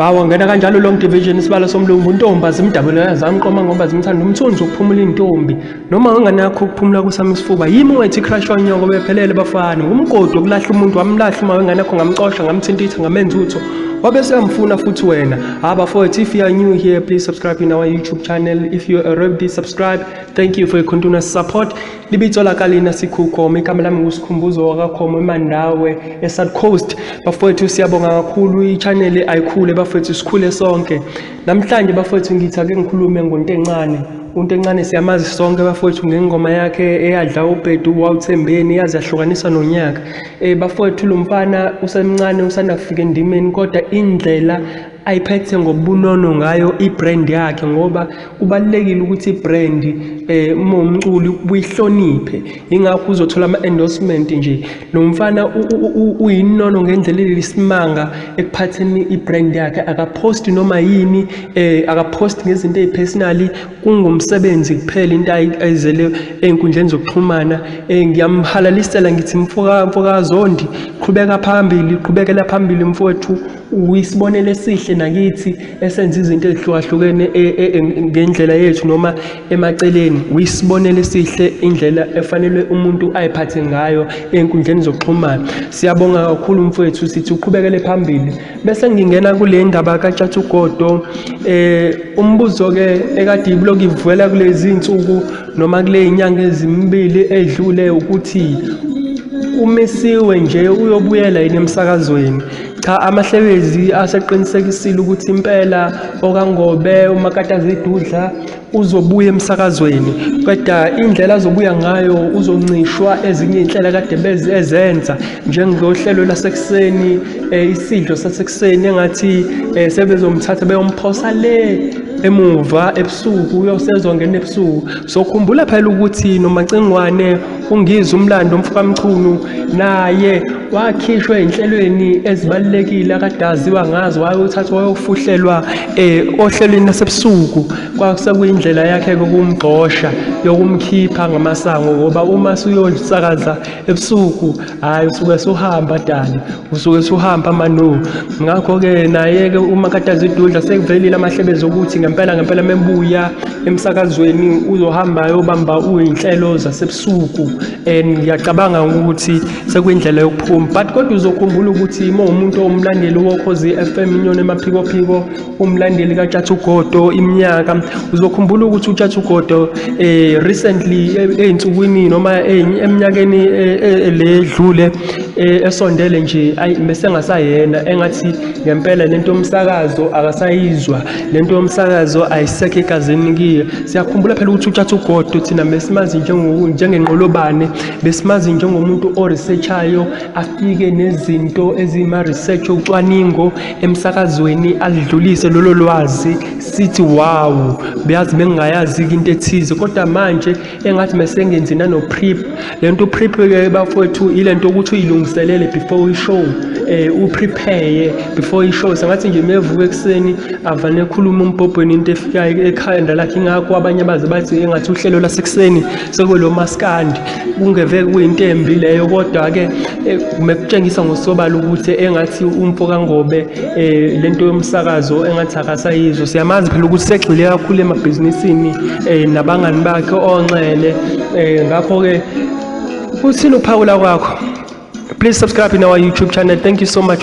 Mawa ngena kanjalo long division isibalo somlungu untomba zimdabula zamqoma ngoba zimthanda umthunzi ukuphumula intombi noma unganakho ukuphumula kusami isifuba yimi wethi crush onyoko bephelele bafana ngumgodi okulahla umuntu wamlahla uma wenganakho ngamxosha ngamthintitha ngamenza utho wabe seyamfuna futhi wena abafowethu. If you are new here, please subscribe in our YouTube channel. If you are already subscribed, thank you for your continuous support. Libitso la kalina sikhukhoma igama lami ngusikhumbuzo wakakhoma emandawe eSouth Coast. Bafowethu siyabonga kakhulu ichannel ayikhule bafowethu sikhule sonke. Namhlanje bafowethu ngithi ake ngikhulume ngoNtencane. uNtencane siyamazi sonke bafowethu ngengoma yakhe eyadla ubhedu Wawuthembeni yazi yahlukanisa nonyaka. Bafowethu lo mfana usemncane usanda kufika endimeni kodwa indlela ayiphethe ngobunono ngayo ibrand yakhe ngoba kubalekile ukuthi ibrand uma umculi uyihloniphe ingakho uzothola ama endorsement nje. Lo mfana uyinono ngendlela elisimanga ekuphatheni ibrand yakhe akapost noma yini akapost ngezinto ezipersonally kungumsebenzi kuphela into ayizele einkundleni zokuxhumana. Ngiyamhalalisela ngithi mfoka Zondi qhubekela phambili mfowethu uyisibonele sihle nakithi esenza izinto ezihlukahlukene ngendlela yethu noma emaceleni uyisibonele sihle indlela efanele umuntu ayiphathe ngayo einkundleni zokuxhumana. Siyabonga kakhulu mfowethu sithi uqhubekele phambili. Bese ngingena kule ndaba kaTshatha uGodo. Umbuzo ke ekade iblog ivela kulezi insuku noma kule inyanga ezimbili edlule ukuthi umisiwe nje uyobuyela yini emsakazweni. Cha, amahlebezi aseqinisekisile ukuthi impela okaNgobe uMakatazidudla uzobuya emsakazweni kodwa indlela azobuya ngayo uzoncishwa ezinye inhlelo kade bezenza njengohlelo lasekuseni isidlo sasekuseni engathi sebezomthatha beyomphosa le emuva ebusuku uyosezongena ebusuku. So khumbula phela ukuthi noMacengwane ungiza umlando umfukamchunu naye wakhishwe inhlelweni ezibalekile akadaziwa ngazo wayothathwa wayofuhlelwa ohlelweni lasebusuku kwasekuyindlela yakhe yokumgqosha yokumkhipha ngamasango ngoba uma uyosakaza ebusuku hayi usuke suhamba dali usuke suhamba manu. Ngakho ke naye ke uMakatazidudla sekuvelile amahlebezi ukuthi ngempela mebuya emsakazweni uzohamba yobamba uyinhlelo zasebusuku. Ngiyacabanga ukuthi sekuyindlela yokuphuma but kodwa uzokhumbula ukuthi uma umuntu omlandeli woKhozi FM inyoni emaphikophiko umlandeli kaTshatha uGodo iminyaka uzokhumbula ukuthi uTshatha uGodo recently einsukwini noma eminyakeni ledlule esondele nje bese ngasayena engathi ngempela lento yomsakazo akasayizwa lento yomsakazo ayisekho egazini kiye. Siyakhumbula phela ukuthi uTshatha uGodo thina besimazi njengenqolobane besimazi njengomuntu oresearchayo afike nezinto ezima research ucwaningo emsakazweni adlulise lolo lwazi sithi wow beyazi bengayazi into ethize kodwa manje engathi mesengenzi nano prep. Lento prep ke bafowethu ilento ukuthi uyilungiselele before ishow uprepare before ishow. Sengathi nje mevuka ekseni avane ekhuluma umbhobhweni into efika ekhanda lakhe ingakho abanye baze bathi engathi uhlelo lasekuseni sekulo Maskadi kungeve kuyinto embi leyo kodwa ke mekutshengisa ngosobala ukuthi engathi umfokaNgobe lento yomsakazo engathi akasayizwa. Siyamazi phela ukuthi segxile kakhulu emabhizinisini nabangani bakhe onxele. Ngakho ke uthini uphawula kwakho? Please subscribe in our YouTube channel. Thank you so much.